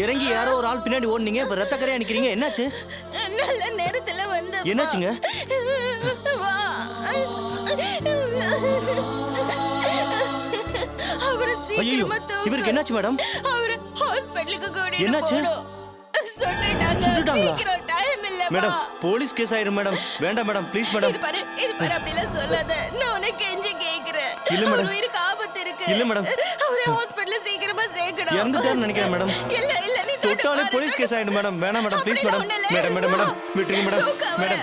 இறங்கி யாரோ ஒரு ஆள் பின்னாடி ஓடுனீங்க, இப்ப ரத்த கரையா நிக்கிறீங்க, என்னாச்சு? நல்ல நேரத்துல வந்து என்னாச்சுங்க? அவரை சீக்கிரமா தூக்கு. இவருக்கு என்னாச்சு மேடம்? அவரை ஹாஸ்பிடலுக்கு கூட்டிட்டு என்னாச்சு? சுட்டுட்டாங்களா? சீக்கிரம் டைம் இல்ல மேடம், போலீஸ் கேஸ் ஆயிடும் மேடம். வேண்டாம் மேடம், ப்ளீஸ் மேடம். இது பாரு அப்படிலாம் சொல்லாத. நான் உனக்கு கெஞ்சி கேக்குறேன். இல்ல மேடம். உயிருக்கு ஆபத்து இருக்கு. இல்ல மேடம். அவரை ஹாஸ்பிடல்ல சீக்கிரமா சேர்க்கணும். இறந்துட்டாருன்னு நினைக்கிறேன் மேடம். இல்ல நீ தொட்டாலே போலீஸ் கேஸ் ஆயிடும் மேடம். வேணாம் மேடம், ப்ளீஸ் மேடம். மேடம் விட்டுருங்க madam.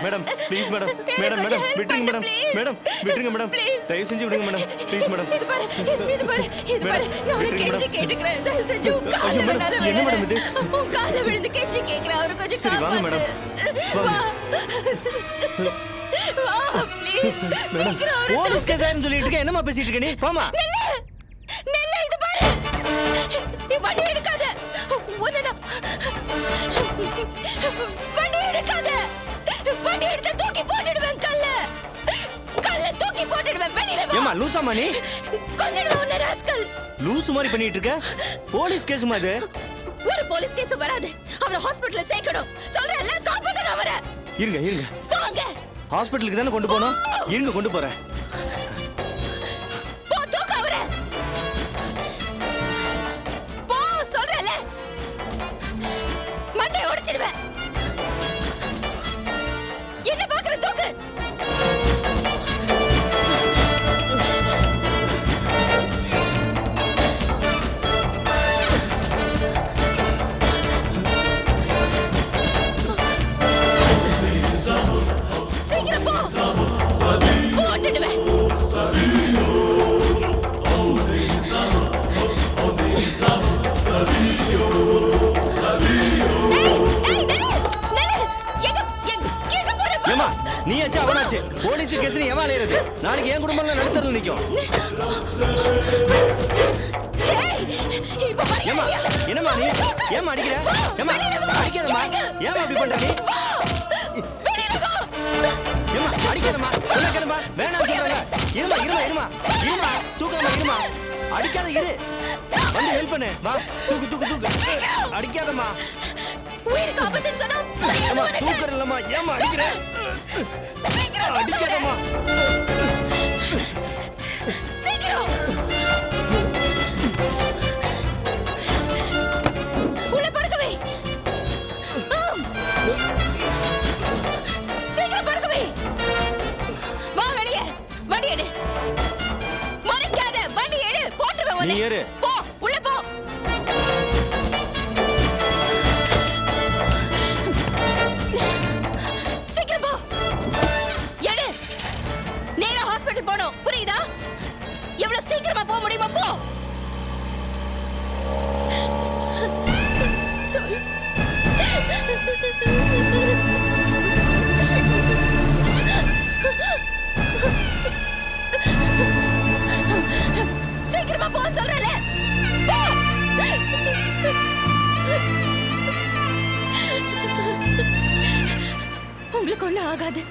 Madam please madam. Madam விட்டுருங்க மேடம். மேடம் விட்டுருங்க மேடம். தயவு செஞ்சு விடுங்க மேடம், ப்ளீஸ் மேடம். இது பாரு நான் உனக்கு கெஞ்சி கேட்டுக்கிறேன். தயவு செஞ்சு கால்ல விழாத. என்ன மேடம் இது? உன் கால்ல விழுந்து கெஞ்சி கேக்குறேன். அவரை கொஞ்சம் சரி வாங்க மேடம். வா ப்ளீஸ். சீக்கிரம் அவரை போலீஸ் கேஸ் ஆயிடும் சொல்லிட்டு இருக்க. என்னமா பேசிட்டு இருக்க நீ? போமா. நெல்ல இது பாரு. நீ வண்டி எடுக்காத. உன்னடா. வண்டி எடுக்காத. வண்டி எடுத்து தூக்கி போட்டுடுவேன் கல்ல தூக்கி போட்டுடுவேன். வெளியில வா. ஏமா லூசாமா நீ? கொன்னிடுவேன் உன்னை ராஸ்கல். லூசு மாதிரி பண்ணிட்டு இருக்க. போலீஸ் கேஸ்மா இது? ஒரு போலீஸ் கேஸ் வராது. அவரை ஹாஸ்பிடல்ல சேர்க்கணும். சொல்றேன்ல, காப்பாத்தணும் அவரை. இருங்க போங்க. ஹாஸ்பிடலுக்கு தானே கொண்டு போகணும். இருங்க கொண்டு போறேன். போ தூக்கு அவரை. போ சொல்றேன்ல. மண்டை உடைச்சிடுவேன். என்ன பாக்குற? தூக்கு. சீக்கிரம் போ. போட்டுடுவேன். ஏமா நீ ஆச்சு அவனாச்சு. போலீஸ் கேஸ் எவன் அலையிறது? நாளைக்கு என் குடும்பம்ல நடுத்தரல நிக்கும். ஏமா என்னமா நீ? ஏமா அடிக்கிற? ஏமா அடிக்காதம்மா. ஏமா அப்படி பண்ற நீ? ஏமா அடிக்காதம்மா. சொல்ல கேளுமா. வேணாம் சொல்றல. இருமா தூக்கமா. அடிக்காத இரு. வந்து ஹெல்ப் பண்ணு. வா தூக்கு. அடிக்காதம்மா. உயிருக்கு ஆபத்துன்னு சொன்னா ஏமா தூக்கறலம்மா. ஏமா அடிக்கிற? அடிக்காதம்மா. சீக்கிரம் உள்ள படுக்கவே. சீக்கிரம் படுக்கவே. வா வெளியே. வண்டி எடு. மறைக்காத. வண்டி எடு. போட்டுருவேன். நீ ஏறு. போ உள்ள போ. சீக்கிரம் போ. எடு. நேரா ஹாஸ்பிடல் போணும். புரியுதா? எவ்வளவு சீக்கிரமா போக முடியுமா போ. சீக்கிரமா போ சொல்றேன். உங்களுக்கு ஒண்ணும் ஆகாது.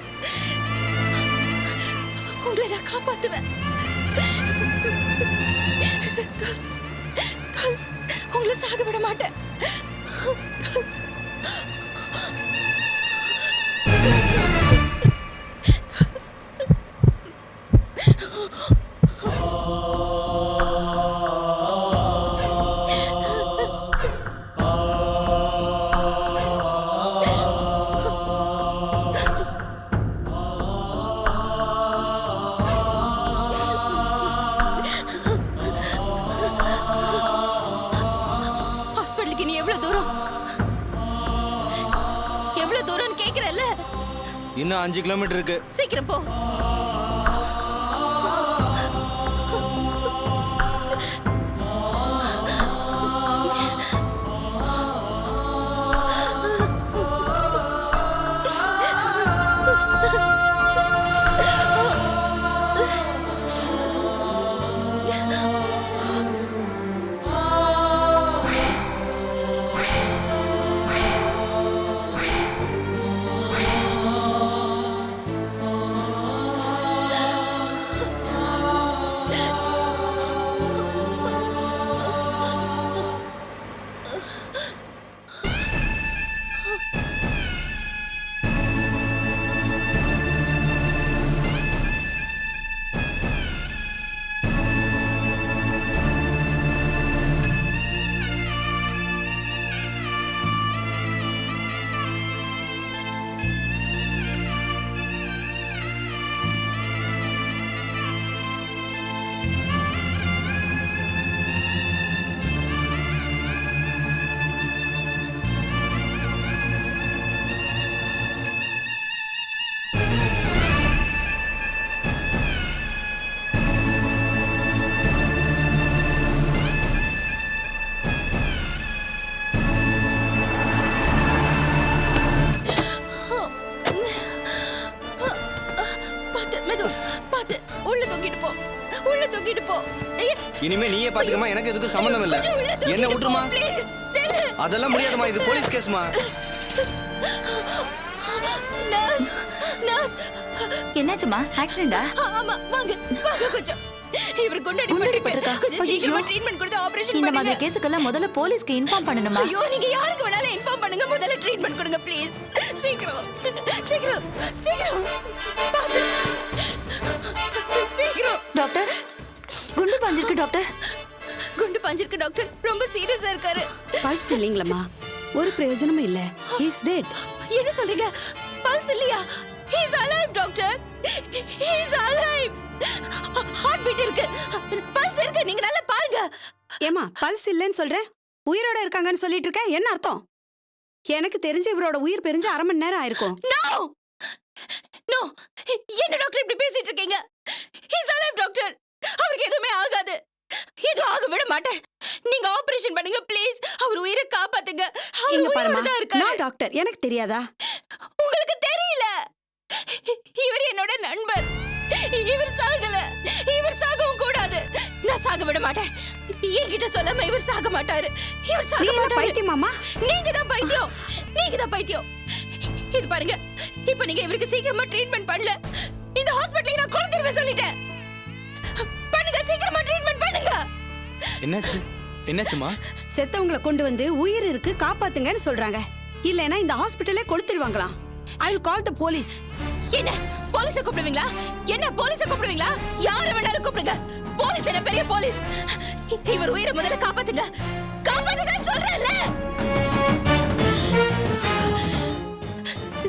உங்களை நான் காப்பாத்துவேன். உங்களை சாக விட மாட்டேன். ஹாஸ்பிட்டலுக்கு நீ எவ்வளவு தூரம் கேக்குறல்ல? இன்னும் 5 கிலோமீட்டர் இருக்கு. சீக்கிரம் போ. இனிமே நீயே பாத்துக்கமா, எனக்கு எதுக்கும் சம்பந்தம் இல்ல. என்ன விட்டுருமா? அதெல்லாம் முடியாதுமா, இது போலீஸ் கேஸ்மா. என்னாச்சுமா? ஆக்சிடென்டா? ஆமா, வாங்க கொஞ்சம். இவர் குண்டடி பட்டிருக்கா? கொஞ்சம் சீக்கிரமா ட்ரீட்மென்ட் கொடுத்து ஆபரேஷன் பண்ணுங்க. இந்த மாதிரி கேஸுக்கெல்லாம் முதல்ல போலீஸ்க்கு இன்ஃபார்ம் பண்ணணுமா? ஐயோ, நீங்க யாருக்கு வேணாலும் இன்ஃபார்ம் பண்ணுங்க. முதல்ல ட்ரீட்மென்ட் கொடுங்க ப்ளீஸ். சீக்கிரம். பாத்து. சீக்கிரம். டாக்டர், குண்டு பாஞ்சிருக்கு டாக்டர். ரொம்ப சீரியஸா இருக்காரு. பல்ஸ் இல்லைங்களா? ஒரு பிரயோஜனமும் இல்ல. He is dead. என்ன சொல்றீங்க? பல்ஸ் இல்லையா? He is alive doctor. He is alive. Heart beat இருக்கு, பல்ஸ் இருக்கு. நீங்க நல்லா பாருங்க. ஏமா, பல்ஸ் இல்லன்னு சொல்ற, உயிரோட இருக்காங்கன்னு சொல்லிட்டு இருக்க, என்ன அர்த்தம்? எனக்கு தெரிஞ்சு இவரோட உயிர் பிரிஞ்சு 1/2 மணி நேரம் ஆயிருக்கும். நோ, என்ன டாக்டர் இப்படி பேசிட்டு இருக்கீங்க? He is alive doctor. அவருக்கு எதுவுமே ஆகாது. எதுவும் ஆக விட மாட்டேன். நீங்க ஆபரேஷன் பண்ணுங்க ப்ளீஸ். அவர் உயிரை காப்பாத்துங்க. இங்க பாருமா, நான் டாக்டர், எனக்கு தெரியாதா? உங்களுக்கு தெரியல. இவர் என்னோட நண்பர். இவர் சாகல. இவர் சாகவும் கூடாது. நான் சாக விட மாட்டேன். என்கிட்ட சொல்லாம இவர் சாக மாட்டாரு. இவர் சாக மாட்டாரு. பைத்தியமாமா? நீங்க தான் பைத்தியம். இது பாருங்க, இப்ப நீங்க இவருக்கு சீக்கிரமா ட்ரீட்மென்ட் பண்ணல, இந்த ஹாஸ்பிடல்ல நான் கொளுத்திடுவேன் சொல்லிட்டேன். பண்ணுங்க, சீக்கிரமா ட்ரீட்மென்ட் பண்ணுங்க. என்னாச்சுமா? செத்தவங்களை கொண்டு வந்து உயிர் இருக்கு காப்பாத்துங்கன்னு சொல்றாங்க. இல்லனா இந்த ஹாஸ்பிடலே கொளுத்திடுவாங்களாம். I will call the police. என்ன போலீஸை கூப்பிடுவீங்களா? யார வேணாலும் கூப்பிடுங்க. போலீஸ் என்ன பெரிய போலீஸ்? இவர் உயிரை முதல்ல காப்பாத்துங்கன்னு சொல்றேன்ல.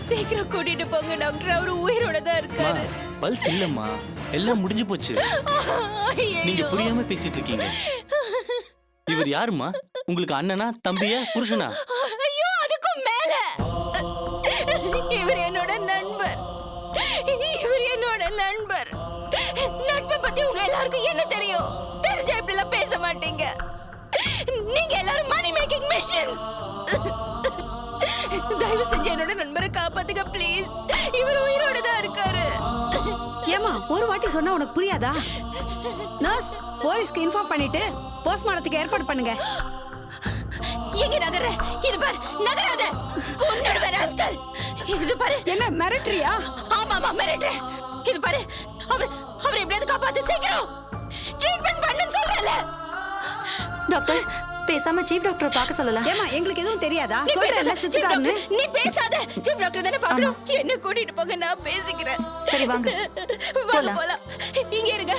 சீக்கிரம் கூட்டிட்டு போங்க டாக்டர். அவர் உயிரோட தான் இருக்காரு. பல்ஸ் இல்லம்மா, எல்லாம் முடிஞ்சு போச்சு. நீங்க புரியாம பேசிட்டு இருக்கீங்க. இவர் யாருமா? உங்களுக்கு அண்ணனா, தம்பியா, புருஷனா? ஐயோ, அதுக்கும் மேல இவர் என்னோட நண்பர். நட்பை பத்தி உங்க எல்லாருக்கும் என்ன தெரியும்? தெரிஞ்சா இப்படி எல்லாம் பேச மாட்டீங்க. நீங்க எல்லாரும் மணி மேக்கிங் மெஷின்ஸ். தயவு செஞ்சு என்னோட நண்பரை காப்பாத்துங்க ப்ளீஸ். இவர் உயிரோட தான் இருக்காரு. ஏமா, ஒரு வாட்டி சொன்னா உனக்கு புரியாதா? நர்ஸ், போலீஸ்க்கு இன்ஃபார்ம் பண்ணிட்டு போஸ்ட்மார்ட்டத்துக்கு ஏற்பாடு பண்ணுங்க. எங்க நகர? இது பாரு, நகராத. கொன்னுடுவேன் ராஸ்கல். இது பாரு. என்ன மிரட்டுறியா? ஆமாமா மிரட்டுறேன். இது பாரு, அவர் எப்படியாவது காப்பாத்து, சீக்கிரம் ட்ரீட்மெண்ட் பண்ணுன்னு சொல்றல. டாக்டர், பேசாம சீஃப் டாக்டர் பார்க்க சொல்லலாம். ஏமா எங்களுக்கு எதுவும் தெரியாதா? சொல்றேன்ல செத்துட்டாருன்னு. நீ பேசாத, சீஃப் டாக்டர் தானே பார்க்கணும். என்ன கூட்டிட்டு போங்க, நான் பேசிக்கிறேன். சரி வாங்க போலாம். இங்க இருங்க.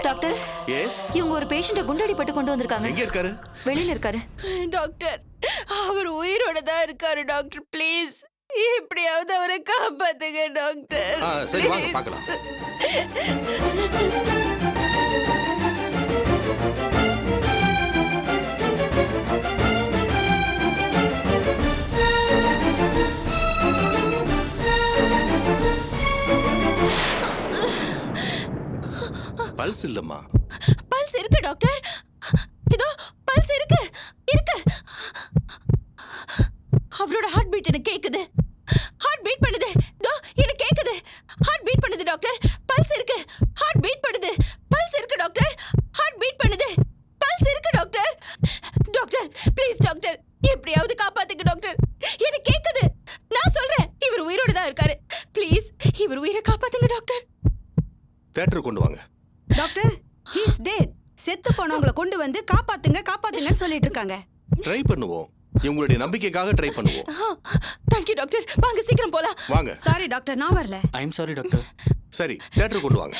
டாக்டர், இவங்க ஒரு பேஷண்ட குண்டடி பட்டு கொண்டு வந்திருக்காங்க. எங்க இருக்காரு? வெளியில இருக்காரு. டாக்டர், அவர் உயிரோட தான் இருக்காரு டாக்டர். ப்ளீஸ் எப்படியாவது அவரை காப்பாத்துங்க டாக்டர். சரி வாங்க பார்க்கலாம். பல்ஸ் இல்லம்மா. பல்ஸ் இருக்கு டாக்டர். இதோ பல்ஸ் இருக்கு. அவரோட ஹார்ட் பீட் எனக்கு கேக்குது. ஹார்ட் பீட் பண்ணுது. இதோ எனக்கு கேக்குது. ஹார்ட் பீட் பண்ணுது டாக்டர். பல்ஸ் இருக்கு. ஹார்ட் பீட் பண்ணுது. பல்ஸ் இருக்கு டாக்டர். ஹார்ட் பீட் பண்ணுது. பல்ஸ் இருக்கு டாக்டர். டாக்டர் ப்ளீஸ் டாக்டர், எப்படியாவது காப்பாத்துங்க டாக்டர். எனக்கு கேக்குது. நான் சொல்றேன், இவர் உயிரோட தான் இருக்காரு. ப்ளீஸ் இவர் உயிரை காப்பாத்துங்க டாக்டர். தியேட்டர் கொண்டு வாங்க. Doctor, he is dead. செத்து போனவங்களை கொண்டு வந்து காப்பாத்துங்கன்னு சொல்லிட்டு இருக்காங்க. ட்ரை பண்ணுவோம். உங்களுடைய நம்பிக்கைக்காக ட்ரை பண்ணுவோம். Thank you doctor. வாங்க சீக்கிரம் போலாம். வாங்க. சாரி டாக்டர், நான் வரல. I am sorry doctor. சரி தியேட்டர் கொண்டு வாங்க.